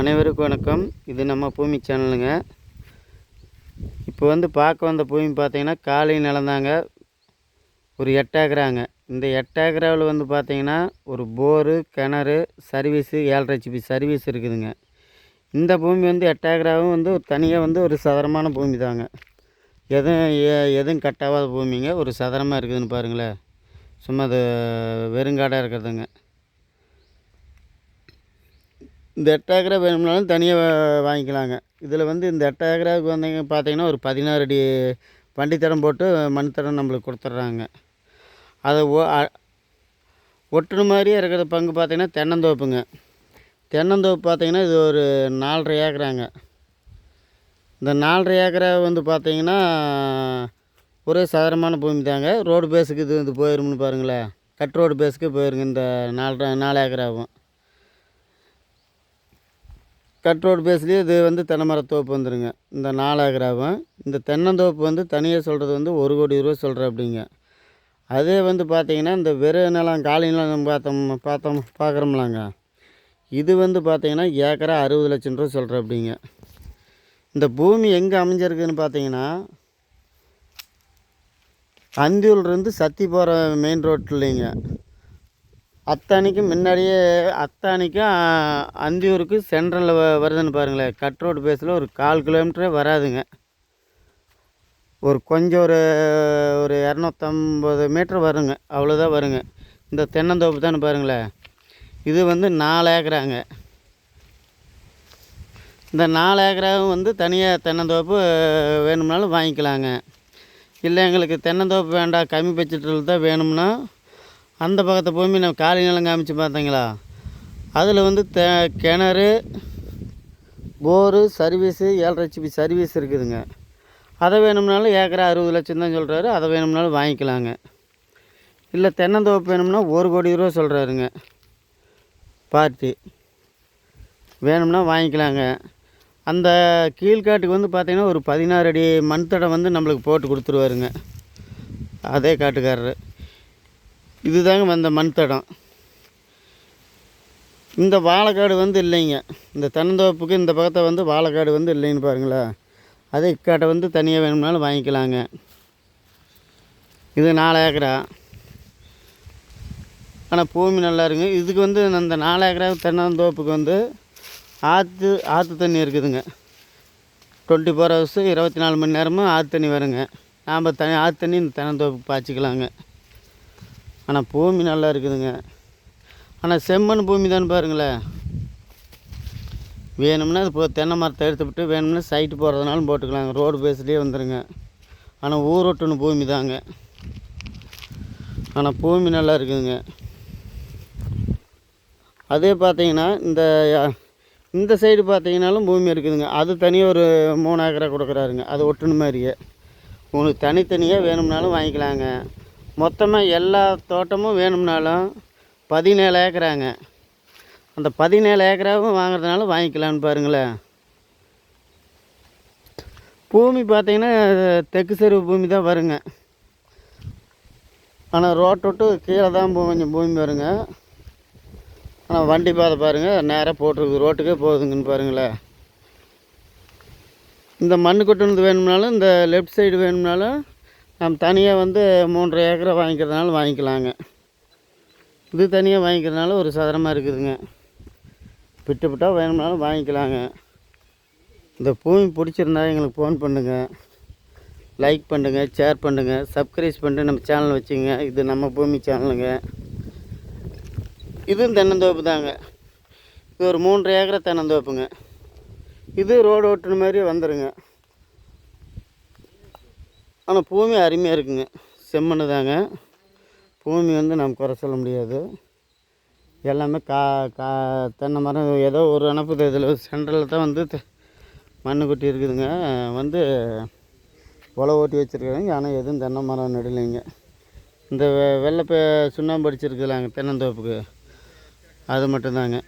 அனைவருக்கும் வணக்கம். இது நம்ம பூமி சேனலுங்க. இப்போ பார்க்க வந்த பூமி பார்த்தீங்கன்னா காலி நிலந்தாங்க. ஒரு 8 ஏக்கராங்க. இந்த 8 ஏக்கராவில் பார்த்தீங்கன்னா ஒரு போரு, கிணறு, சர்வீஸு 7.5 HP சர்வீஸ் இருக்குதுங்க. இந்த பூமி 8 ஏக்கராவும் தனியாக ஒரு சதுரமான பூமி தாங்க. எதுவும் கட்டாகாத பூமிங்க. ஒரு சதுரமாக இருக்குதுன்னு பாருங்களேன். சும்மா அது வெறுங்காடாக இருக்கிறதுங்க. இந்த 8 ஏக்கரா வேணும்னாலும் தனியாக வாங்கிக்கலாங்க. இதில் இந்த 8 ஏக்கராவுக்கு பார்த்தீங்கன்னா ஒரு 16 அடி வண்டித்தடம் போட்டு மண் தடம் நம்மளுக்கு கொடுத்துட்றாங்க. அதை ஒட்டுன மாதிரியே இருக்கிற பங்கு பார்த்தீங்கன்னா தென்னந்தோப்புங்க. தென்னந்தோப்பு பார்த்தீங்கன்னா இது ஒரு 4.5 ஏக்கராங்க. இந்த 4.5 ஏக்கரா பார்த்தீங்கன்னா ஒரே சாதாரணமான பூமி தாங்க. ரோடு பேஸுக்கு இது போயிரும்னு பாருங்களேன். கட் ரோடு பேஸுக்கு போயிருங்க. இந்த 4 ஏக்கராவும் கட் ரோடு பேஸ்லேயே இது தென்னை மரத்தோப்பு வந்துடுங்க. இந்த 4 ஏக்கராவும் இந்த தென்னந்தோப்பு தனியாக சொல்கிறது 1 கோடி ரூபா சொல்கிற அப்படிங்க. அதே பார்த்தீங்கன்னா இந்த வெறும் நிலம் காலி நிலம் பார்க்குறோம்லாங்க. இது பார்த்தீங்கன்னா ஏக்கரா 60 லட்சம் ரூபா சொல்கிற அப்படிங்க. இந்த பூமி எங்கே அமைஞ்சிருக்குதுன்னு பார்த்தீங்கன்னா அந்தியூர்லேருந்து சத்தி போகிற மெயின் ரோட்லைங்க. அத்தானிக்கும் முன்னாடியே அத்தானிக்கும் அந்தியூருக்கு சென்ட்ரலில் வருதுன்னு பாருங்களேன். கட் ரோடு பேஸில் ஒரு 1/4 கிலோமீட்டரே வராதுங்க. கொஞ்சம் ஒரு 250 மீட்டர் வருங்க. அவ்வளோதான் வருங்க. இந்த தென்னந்தோப்பு தானே பாருங்களேன். இது 4 ஏக்கராங்க. இந்த 4 ஏக்கராவும் தனியாக தென்னந்தோப்பு வேணும்னாலும் வாங்கிக்கலாங்க. இல்லை எங்களுக்கு தென்னந்தோப்பு வேண்டாம், கம்மி பட்ஜெட்டில் தான் வேணும்னா அந்த பக்கத்து பூமி நம்ம காலி நிலம் காமிச்சு பார்த்தீங்களா, அதில் கிணறு, போரு, சர்வீஸு 7.5 HP சர்வீஸ் இருக்குதுங்க. அதை வேணும்னாலும் ஏக்கரா 60 லட்சம் தான் சொல்கிறாரு. அதை வேணும்னாலும் வாங்கிக்கலாங்க. இல்லை தென்னந்தோப்பு வேணும்னா 1 கோடி ரூபா சொல்கிறாருங்க பார்ட்டி. வேணும்னா வாங்கிக்கலாங்க. அந்த கீழ்காட்டுக்கு பார்த்தீங்கன்னா ஒரு 16 அடி மண் தடம் நம்மளுக்கு போட்டு கொடுத்துருவாருங்க அதே காட்டுக்காரரு. இதுதாங்க அந்த மண் தடம். இந்த வாழைக்காடு இல்லைங்க. இந்த தென்னந்தோப்புக்கு இந்த பக்கத்தை வாழைக்காடு இல்லைன்னு பாருங்களேன். அதே இக்காட்டை தனியாக வேணும்னாலும் வாங்கிக்கலாங்க. இது 4 ஏக்கரா. ஆனால் பூமி நல்லா இருக்குங்க. இதுக்கு அந்த 4 ஏக்கரா தென்னந்தோப்புக்கு ஆற்று தண்ணி இருக்குதுங்க. 24 hours 24 மணி நேரமும் ஆற்று தண்ணி வருங்க. நாம் ஆற்று தண்ணி இந்த தென்னந்தோப்புக்கு பாய்ச்சிக்கலாங்க. ஆனால் பூமி நல்லா இருக்குதுங்க. ஆனால் செம்மண் பூமி தானே பாருங்களேன். வேணும்னா அது தென்னை மரத்தை எடுத்துவிட்டு வேணும்னா சைட்டு போடுறதுனாலும் போட்டுக்கலாங்க. ரோடு பேஸ்லேயே வந்துடுங்க. ஆனால் ஊரோட்டுன்னு பூமி தாங்க. ஆனால் பூமி நல்லா இருக்குதுங்க. அதே பார்த்தீங்கன்னா இந்த சைடு பார்த்தீங்கன்னாலும் பூமி இருக்குதுங்க. அது தனியாக ஒரு 3 ஏக்கரா கொடுக்குறாருங்க. அது ஒட்டுன மாதிரியே உங்களுக்கு தனித்தனியாக வேணும்னாலும் வாங்கிக்கலாங்க. மொத்தமாக எல்லா தோட்டமும் வேணும்னாலும் 17 ஏக்கராங்க. அந்த 17 ஏக்கராவும் வாங்குறதுனால வாங்கிக்கலான்னு பாருங்களேன். பூமி பார்த்தீங்கன்னா தெற்கு செருவு பூமி தான் வருங்க. ஆனால் ரோட்டோட்டு கீழே தான் கொஞ்சம் பூமி வருங்க. ஆனால் வண்டி பாதை பாருங்கள் நேராக போட்டிருக்கு, ரோட்டுக்கே போகுதுங்கன்னு பாருங்களேன். இந்த மண் கொட்டுனது வேணும்னாலும் இந்த லெஃப்ட் சைடு வேணும்னாலும் நம்ம தனியாக 3.5 ஏக்கரை வாங்கிக்கிறதுனால வாங்கிக்கலாங்க. இது தனியாக வாங்கிக்கிறதுனால ஒரு சதுரமாக இருக்குதுங்க. விட்டு வேணும்னாலும் வாங்கிக்கலாங்க. இந்த பூமி பிடிச்சிருந்தா எங்களுக்கு ஃபோன் பண்ணுங்கள், லைக் பண்ணுங்கள், ஷேர் பண்ணுங்கள், சப்ஸ்கிரைப் பண்ணிட்டு நம்ம சேனல் வச்சுங்க. இது நம்ம பூமி சேனலுங்க. இதுவும் தென்னந்தோப்பு தாங்க. இது ஒரு 3.5 ஏக்கரை தென்னந்தோப்புங்க. இது ரோடு ஓட்டுன மாதிரி வந்துடுங்க. ஆனால் பூமி அருமையாக இருக்குங்க. செம்மண்ணு தாங்க. பூமி நம்ம குறை சொல்ல முடியாது. எல்லாமே தென்னை மரம் ஏதோ ஒரு அனுப்புது. இதில் சென்ட்ரலில் தான் மண்ணு கொட்டி இருக்குதுங்க. உழவு ஓட்டி வச்சுருக்காங்க. ஆனால் எதுவும் தென்னை மரம் நடலைங்க. இந்த வெள்ளை சுண்ணாம்பு அடிச்சிருக்குதுலாங்க தென்னந்தோப்புக்கு, அது மட்டும்தாங்க.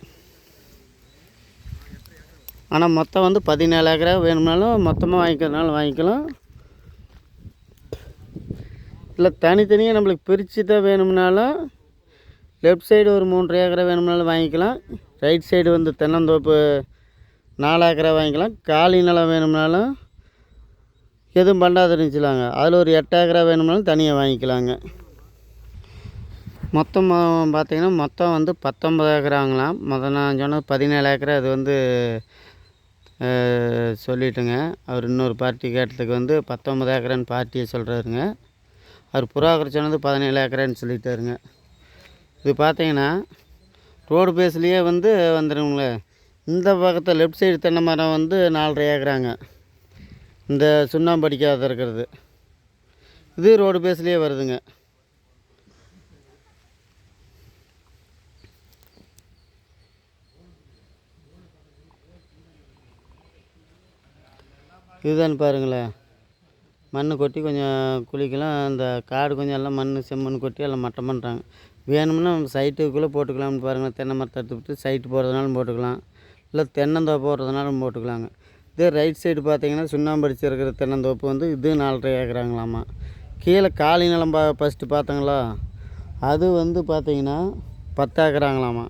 ஆனால் மொத்தம் 17 ஏக்கரா வேணும்னாலும் மொத்தமாக வாங்கிக்கிறதுனால வாங்கிக்கலாம். இல்லை தனித்தனியாக நம்மளுக்கு பிரித்து தான் வேணும்னாலும் லெஃப்ட் சைடு ஒரு 3.5 ஏக்கரை வேணும்னாலும் வாங்கிக்கலாம். ரைட் சைடு தென்னந்தோப்பு 4 ஏக்கரா வாங்கிக்கலாம். காலி நிலம் வேணும்னாலும் எதுவும் பண்ணாத இருந்துச்சுலாங்க, அதில் ஒரு 8 ஏக்கரா வேணும்னாலும் தனியாக வாங்கிக்கலாங்க. மொத்தம் பார்த்திங்கன்னா மொத்தம் வந்து 19 ஏக்கராங்களாம். நான் சொன்னது 17 ஏக்கரா. அது வந்து சொல்லிட்டுங்க. அவர் இன்னொரு பார்ட்டி கேட்டதுக்கு வந்து 19 ஏக்கரான்னு பார்ட்டியை சொல்கிறாருங்க. அவர் புறாக்கர் சொன்னது 17 ஏக்கரான்னு சொல்லிட்டாருங்க. இது பார்த்தீங்கன்னா ரோடு பேஸ்லேயே வந்து வந்துடுங்களே. இந்த பக்கத்தில் லெஃப்ட் சைடு தென்னை மரம் வந்து 4.5 ஏக்கராங்க. இந்த சுண்ணாம்பு அடிக்காத இருக்கிறது இது ரோடு பேஸ்லேயே வருதுங்க. இதுதான் பாருங்களேன், மண் கொட்டி கொஞ்சம் குளிக்கலாம். அந்த காடு கொஞ்சம் எல்லாம் மண் செம்மண் கொட்டி எல்லாம் மட்டம் பண்ணுறாங்க. வேணும்னா நம்ம சைட்டுக்குள்ளே போட்டுக்கலாம்னு பாருங்கள். தென்னை மரத்தை எடுத்துக்கிட்டு சைட்டு போடுறதுனாலும் போட்டுக்கலாம், இல்லை தென்னந்தோப்பு போடுறதுனாலும் போட்டுக்கலாங்க. இதே ரைட் சைடு பார்த்தீங்கன்னா சுண்ணாம்பு அடிச்சு இருக்கிற தென்னந்தோப்பு வந்து இது 4.5 ஏக்கராங்களாமா. கீழே காலி நிலம் ஃபஸ்ட்டு பார்த்தங்களா, அது வந்து பார்த்தீங்கன்னா 10 ஏக்கராங்களாமா.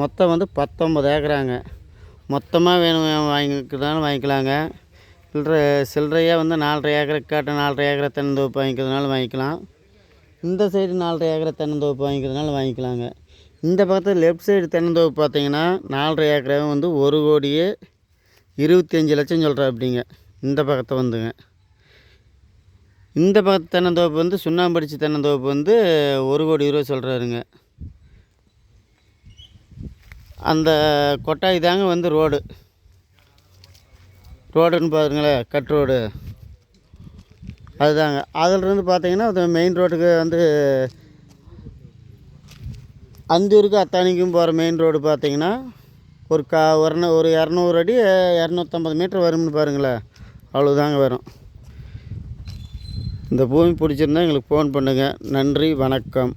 மொத்தம் வந்து 19 ஏக்கராங்க. மொத்தமாக வேணும் வாங்கிக்கிறதுனாலும் வாங்கிக்கலாங்க. சில்லறையாக வந்து 4.5 ஏக்கரை 4.5 ஏக்கரை தென்னந்தோப்பு வாங்கிக்கிறதுனாலும் வாங்கிக்கலாம். இந்த சைடு 4.5 ஏக்கரை தென்னந்தோப்பு வாங்கிக்கிறதுனாலும் வாங்கிக்கலாங்க. இந்த பக்கத்தில் லெஃப்ட் சைடு தென்னந்தோப்பு பார்த்தீங்கன்னா 4.5 ஏக்கராவும் வந்து 1,25,00,000 சொல்கிறா அப்படிங்க. இந்த பக்கத்தை வந்துங்க, இந்த பக்கத்து தென்னந்தோப்பு வந்து சுண்ணாம்படிச்சு தென்னந்தோப்பு வந்து 1,20,00,000 சொல்கிறாருங்க. அந்த கொட்டாய் தாங்க வந்து ரோடுன்னு பாருங்களேன், கட் ரோடு அதுதாங்க. அதிலிருந்து பார்த்தீங்கன்னா அது மெயின் ரோட்டுக்கு வந்து அந்தூருக்கு அத்தானிக்கும் போகிற மெயின் ரோடு பார்த்தீங்கன்னா ஒரு 200 அடி 250 மீட்டர் வரும்னு பாருங்களேன். அவ்வளோதாங்க வரும். இந்த பூமி பிடிச்சிருந்தா எங்களுக்கு ஃபோன் பண்ணுங்கள். நன்றி, வணக்கம்.